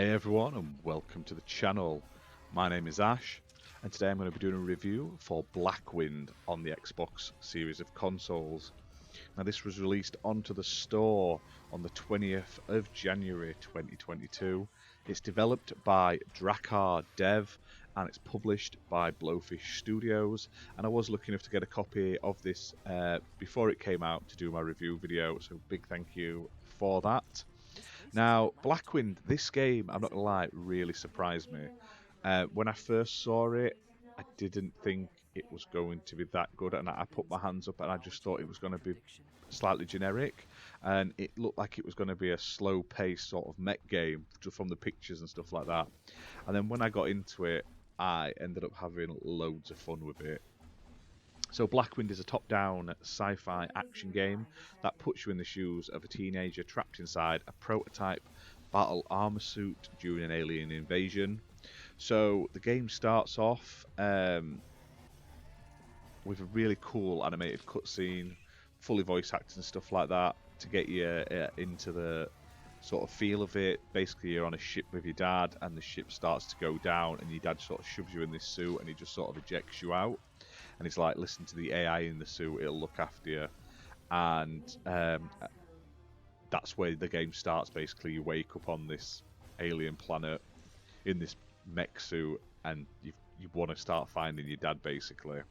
Hey everyone, and welcome to the channel. My name is Ash, and today I'm going to be doing a review for Blackwind on the Xbox series of consoles. Now this was released onto the store on the 20th of January 2022. It's developed by Drakkar Dev and it's published by Blowfish Studios, and I was lucky enough to get a copy of this before it came out to do my review video, so big thank you for that. Now, Blackwind, this game, I'm not gonna lie, really surprised me. When I first saw it, I didn't think it was going to be that good, and I put my hands up and I just thought it was going to be slightly generic, and it looked like it was going to be a slow-paced sort of mech game from the pictures and stuff like that. And then when I got into it, I ended up having loads of fun with it. So Blackwind is a top-down sci-fi action game that puts you in the shoes of a teenager trapped inside a prototype battle armor suit during an alien invasion. So the game starts off with a really cool animated cutscene, fully voice acted and stuff like that to get you into the sort of feel of it. Basically, you're on a ship with your dad, and the ship starts to go down, and your dad sort of shoves you in this suit, and he just sort of ejects you out. And he's like, listen to the AI in the suit, it'll look after you. And that's where the game starts. Basically, you wake up on this alien planet in this mech suit, and you want to start finding your dad, basically.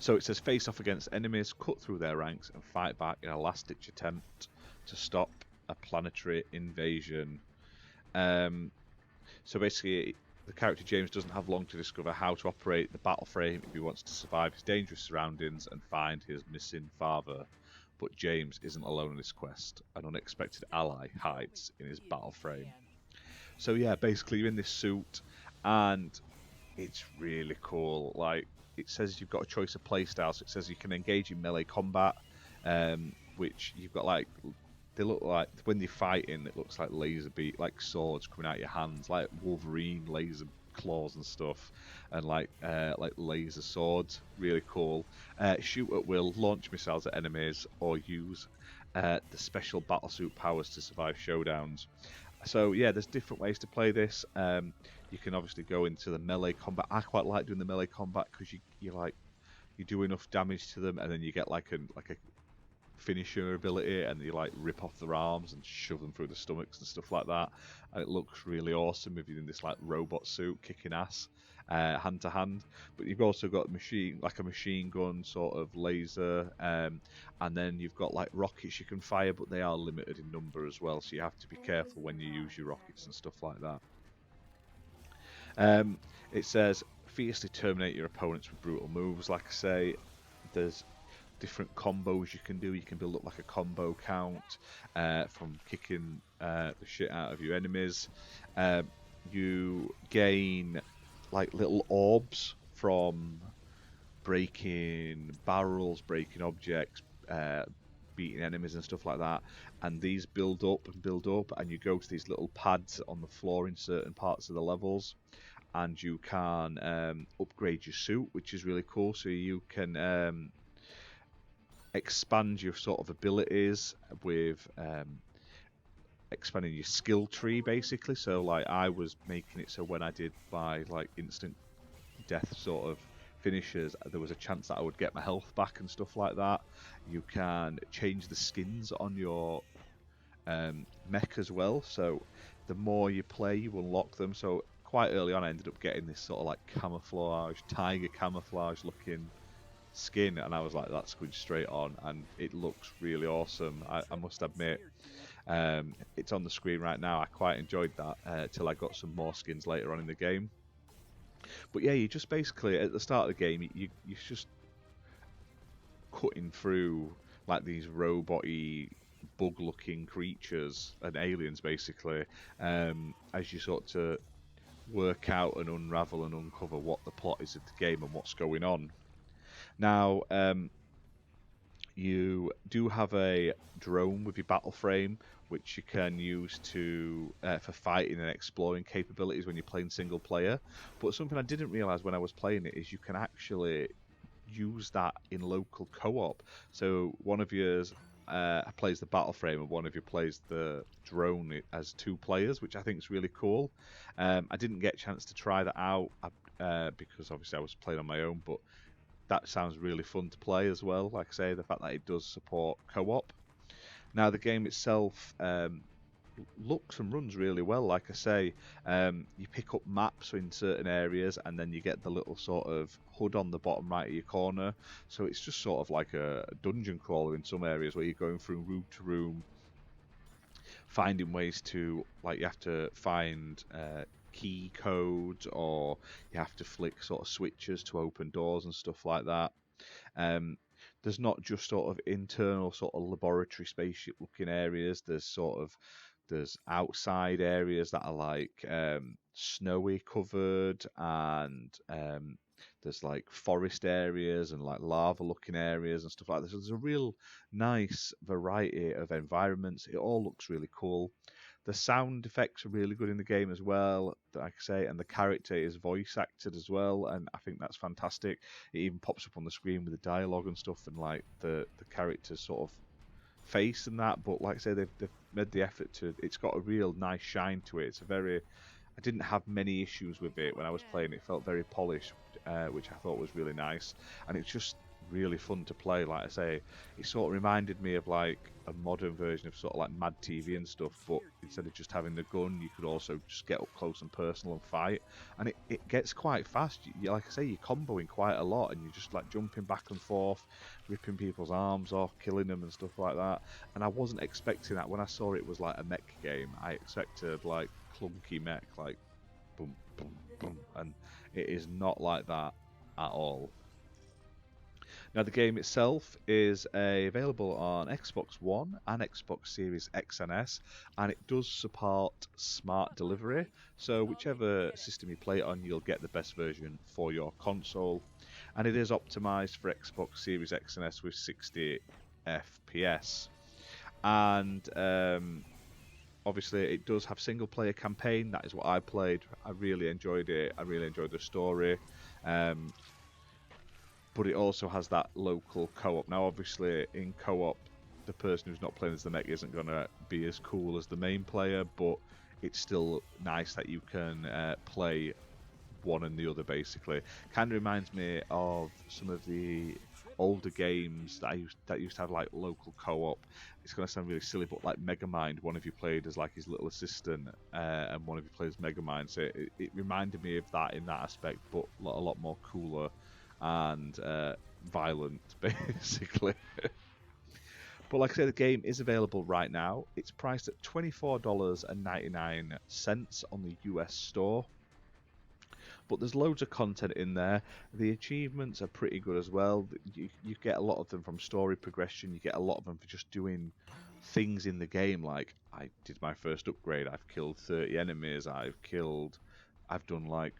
So it says face off against enemies, cut through their ranks, and fight back in a last-ditch attempt to stop a planetary invasion. So basically, the character James doesn't have long to discover how to operate the battle frame if he wants to survive his dangerous surroundings and find his missing father. But James isn't alone in this quest. An unexpected ally hides in his battle frame. So yeah, basically you're in this suit, and it's really cool. Like, it says you've got a choice of playstyle. So it says you can engage in melee combat, which you've got like. They look like, when you're fighting, it looks like laser beat, like swords coming out your hands, like Wolverine laser claws and stuff, and like laser swords. Really cool. Shoot at will, launch missiles at enemies, or use the special battlesuit powers to survive showdowns. So yeah, there's different ways to play this. You can obviously go into the melee combat. I quite like doing the melee combat because you do enough damage to them, and then you get like a finisher ability, and you like rip off their arms and shove them through the stomachs and stuff like that, and it looks really awesome if you're in this like robot suit kicking ass hand to hand. But you've also got a machine gun sort of laser, and then you've got like rockets you can fire, but they are limited in number as well, so you have to be careful when you use your rockets and stuff like that. It says fiercely terminate your opponents with brutal moves. Like I say, there's different combos you can do. You can build up like a combo count from kicking the shit out of your enemies. You gain like little orbs from breaking barrels, breaking objects, beating enemies and stuff like that, and these build up and build up, and you go to these little pads on the floor in certain parts of the levels, and you can upgrade your suit, which is really cool. So you can expand your sort of abilities with expanding your skill tree, basically. So like I was making it so when I did my like instant death sort of finishers, there was a chance that I would get my health back and stuff like that. You can change the skins on your mech as well, so the more you play you unlock them. So quite early on I ended up getting this sort of like camouflage, tiger camouflage looking skin, and I was like, that's going straight on, and it looks really awesome. I must admit, it's on the screen right now. I quite enjoyed that till I got some more skins later on in the game. But yeah, you just basically at the start of the game you're just cutting through like these robot-y bug looking creatures and aliens, basically, as you sort of work out and unravel and uncover what the plot is of the game and what's going on. Now, you do have a drone with your battle frame, which you can use to for fighting and exploring capabilities when you're playing single player. But something I didn't realise when I was playing it is you can actually use that in local co-op. So one of yours plays the battle frame and one of you plays the drone as 2 players, which I think is really cool. I didn't get a chance to try that out because obviously I was playing on my own, but that sounds really fun to play as well. Like I say, the fact that it does support co-op. Now the game itself looks and runs really well. Like I say, you pick up maps in certain areas and then you get the little sort of HUD on the bottom right of your corner, so it's just sort of like a dungeon crawler in some areas where you're going through room to room, finding ways to, like, you have to find key codes, or you have to flick sort of switches to open doors and stuff like that. There's not just sort of internal sort of laboratory spaceship looking areas. There's outside areas that are like snowy covered, and there's like forest areas and like lava looking areas and stuff like this. So there's a real nice variety of environments. It all looks really cool. The sound effects are really good in the game as well, like I say, and the character is voice acted as well, and I think that's fantastic. It even pops up on the screen with the dialogue and stuff, and like the character's sort of face and that. But like I say, they've made the effort to. It's got a real nice shine to it. It's a very. I didn't have many issues with it when I was playing. It felt very polished, which I thought was really nice, and it's just really fun to play. Like I say, it sort of reminded me of like a modern version of sort of like Mad TV and stuff, but instead of just having the gun, you could also just get up close and personal and fight, and it gets quite fast. Like I say, you're comboing quite a lot, and you're just like jumping back and forth, ripping people's arms off, killing them and stuff like that. And I wasn't expecting that. When I saw it was like a mech game, I expected like clunky mech, like boom boom boom, and it is not like that at all. Now the game itself is available on Xbox One and Xbox Series X and S, and it does support smart delivery, so whichever system you play it on, you'll get the best version for your console, and it is optimized for Xbox Series X and S with 60 FPS. And obviously it does have single player campaign. That is what I played. I really enjoyed it. I really enjoyed the story. But it also has that local co-op. Now, obviously, in co-op, the person who's not playing as the mech isn't going to be as cool as the main player, but it's still nice that you can play one and the other, basically. Kind of reminds me of some of the older games that used to have like local co-op. It's going to sound really silly, but like Megamind, one of you played as like his little assistant, and one of you played as Megamind. So it reminded me of that in that aspect, but a lot more cooler and violent, basically. But like I said, the game is available right now. It's priced at $24.99 on the US store. But there's loads of content in there. The achievements are pretty good as well. You get a lot of them from story progression. You get a lot of them for just doing things in the game. Like, I did my first upgrade. I've killed 30 enemies. I've done like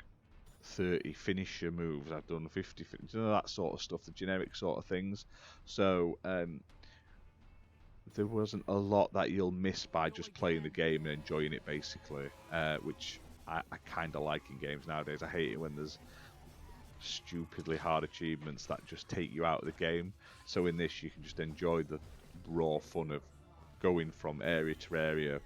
30 finisher moves. I've done 50, that sort of stuff, the generic sort of things. So there wasn't a lot that you'll miss by just playing the game and enjoying it, basically, which I kind of like in games nowadays. I hate it when there's stupidly hard achievements that just take you out of the game. So in this, you can just enjoy the raw fun of going from area to area,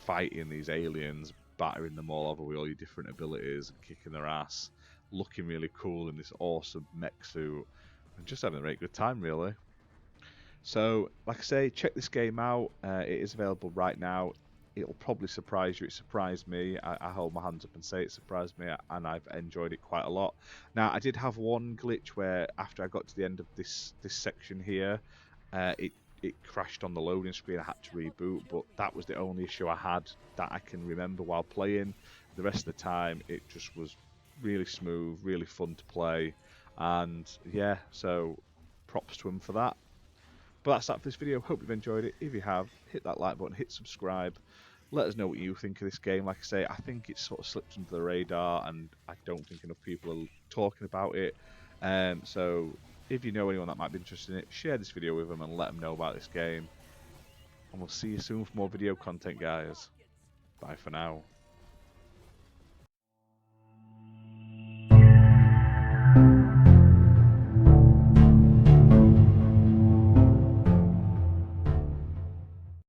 fighting these aliens, battering them all over with all your different abilities, and kicking their ass, looking really cool in this awesome mech suit, and just having a very good time, really. So, like I say, check this game out. It is available right now. It'll probably surprise you. It surprised me. I hold my hands up and say it surprised me, and I've enjoyed it quite a lot. Now, I did have one glitch where after I got to the end of this section here, it crashed on the loading screen. I had to reboot, but that was the only issue I had that I can remember while playing. The rest of the time, it just was really smooth, really fun to play, and yeah, so props to him for that. But that's that for this video. Hope you've enjoyed it. If you have, hit that like button, hit subscribe. Let us know what you think of this game. Like I say, I think it's sort of slipped under the radar, and I don't think enough people are talking about it. So if you know anyone that might be interested in it, share this video with them and let them know about this game. And we'll see you soon for more video content, guys. Bye for now.